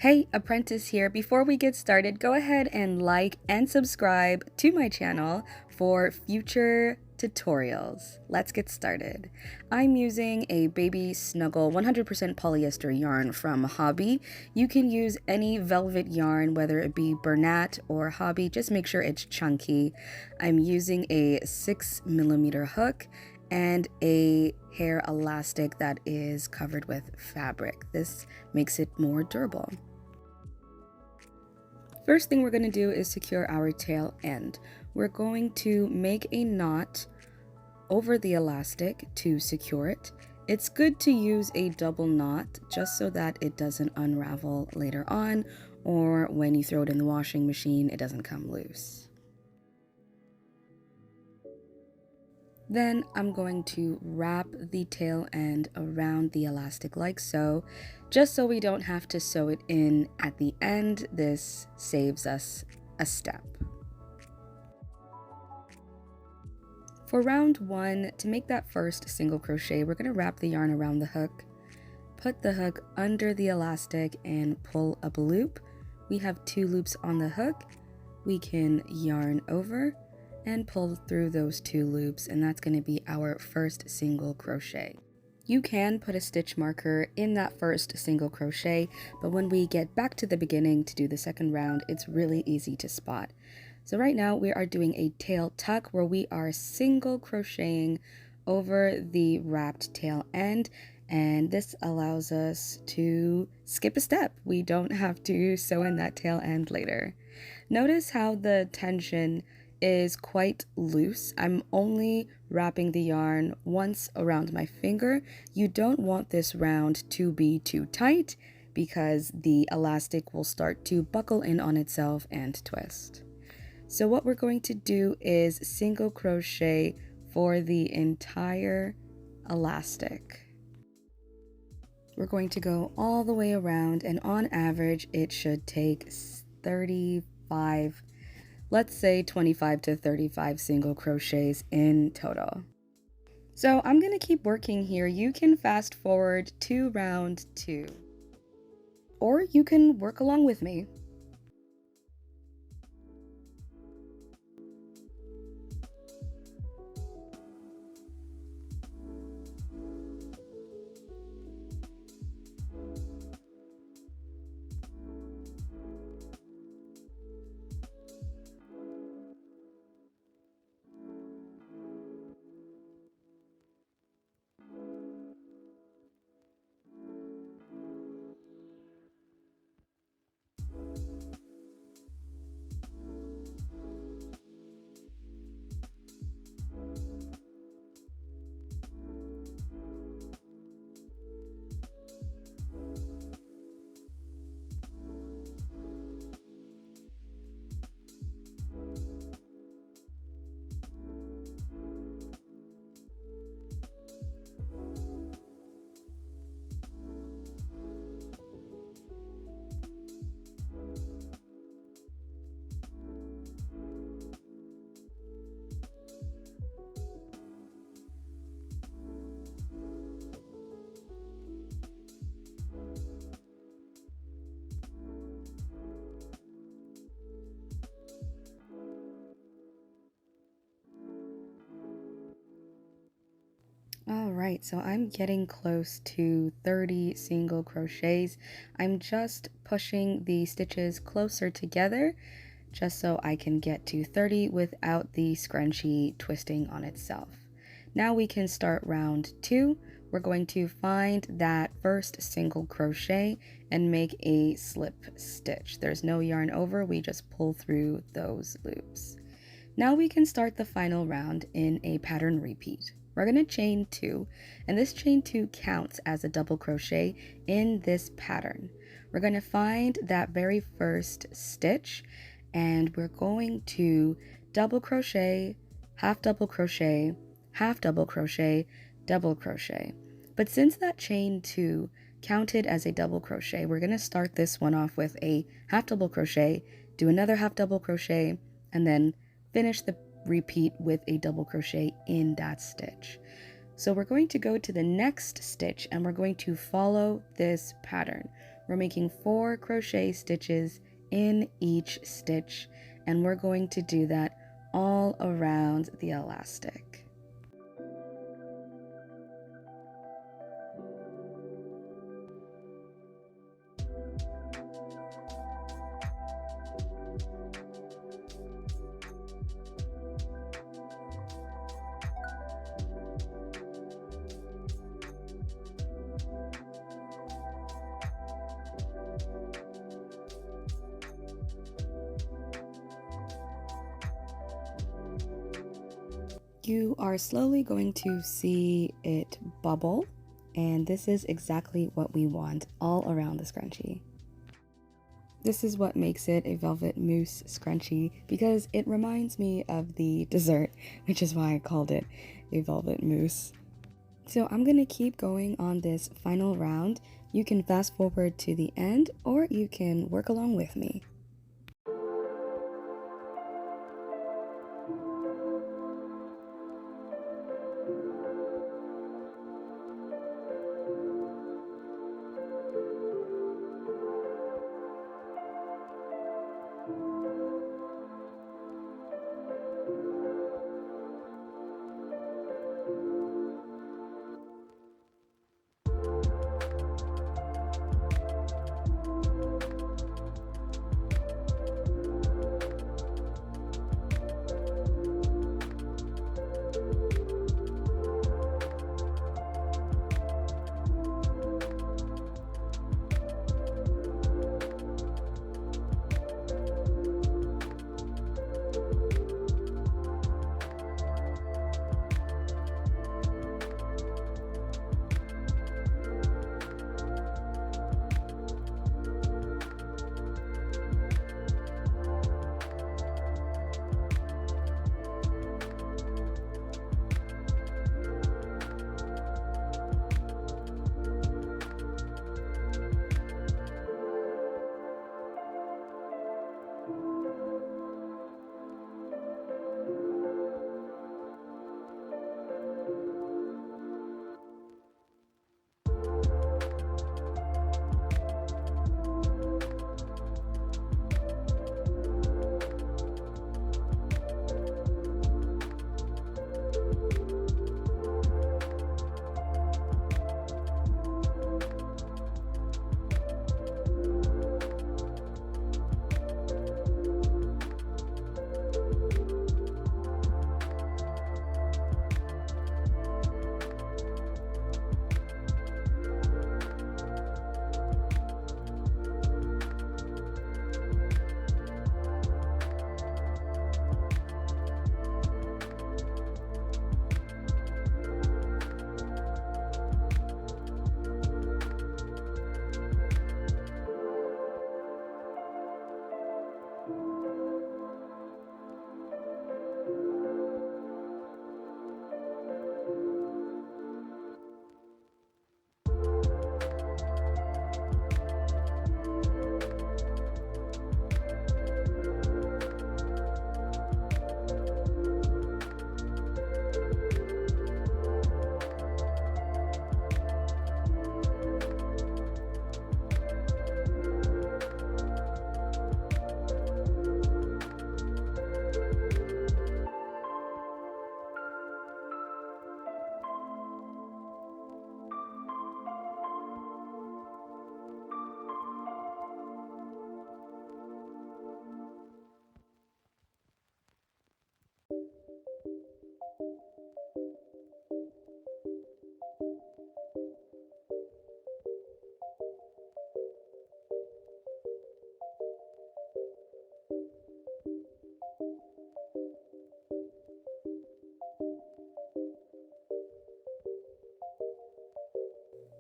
Hey, apprentice here. Before we get started, go ahead and like and subscribe to my channel for future tutorials. Let's get started. I'm using a baby snuggle 100% polyester yarn from Hobbii. You can use any velvet yarn, whether it be Bernat or Hobbii, just make sure it's chunky. I'm using a 6mm hook and a hair elastic that is covered with fabric. This makes it more durable. First thing we're going to do is secure our tail end. We're going to make a knot over the elastic to secure it. It's good to use a double knot just so that it doesn't unravel later on, or when you throw it in the washing machine, it doesn't come loose. Then I'm going to wrap the tail end around the elastic like so, just so we don't have to sew it in at the end. This saves us a step. For round 1, to make that first single crochet, we're going to wrap the yarn around the hook, put the hook under the elastic and pull up a loop. We have 2 loops on the hook. We can yarn over and pull through those 2 loops, and that's going to be our first single crochet. You can put a stitch marker in that first single crochet, but when we get back to the beginning to do the second round, it's really easy to spot. So right now we are doing a tail tuck where we are single crocheting over the wrapped tail end, and this allows us to skip a step. We don't have to sew in that tail end later. Notice how the tension is quite loose. I'm only wrapping the yarn once around my finger. You don't want this round to be too tight because the elastic will start to buckle in on itself and twist. So what we're going to do is single crochet for the entire elastic. We're going to go all the way around, and on average it should take 35, let's say 25 to 35 single crochets in total. So I'm going to keep working here. You can fast forward to round 2, or you can work along with me. Alright, so I'm getting close to 30 single crochets. I'm just pushing the stitches closer together just so I can get to 30 without the scrunchie twisting on itself. Now we can start round 2. We're going to find that first single crochet and make a slip stitch. There's no yarn over, we just pull through those loops. Now we can start the final round in a pattern repeat. We're going to chain 2, and this chain 2 counts as a double crochet in this pattern. We're going to find that very first stitch, and we're going to double crochet, half double crochet, half double crochet, double crochet. But since that chain 2 counted as a double crochet, we're going to start this one off with a half double crochet, do another half double crochet, and then finish the repeat with a double crochet in that stitch. So we're going to go to the next stitch and we're going to follow this pattern. we're making 4 crochet stitches in each stitch, and we're going to do that all around the elastic. You are slowly going to see it bubble, and this is exactly what we want all around the scrunchie. This is what makes it a velvet mousse scrunchie, because it reminds me of the dessert, which is why I called it a velvet mousse. So I'm going to keep going on this final round. You can fast forward to the end, or you can work along with me.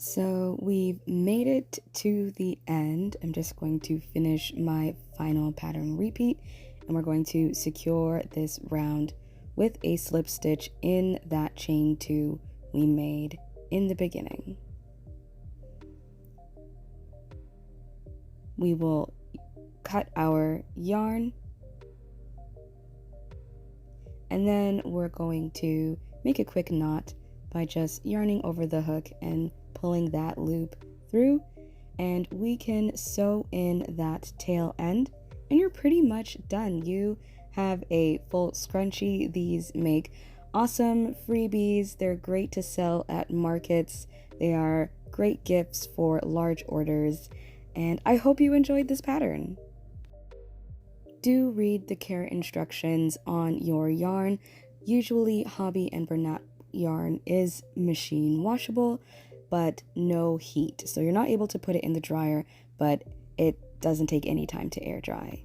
So we've made it to the end. I'm just going to finish my final pattern repeat, and we're going to secure this round with a slip stitch in that chain 2 we made in the beginning. We will cut our yarn, and then we're going to make a quick knot by just yarning over the hook and pulling that loop through, and we can sew in that tail end, and you're pretty much done. You have a full scrunchie. These make awesome freebies. They're great to sell at markets. They are great gifts for large orders, and I hope you enjoyed this pattern. Do read the care instructions on your yarn. Usually Hobbii and Bernat yarn is machine washable, but no heat. So you're not able to put it in the dryer, but it doesn't take any time to air dry.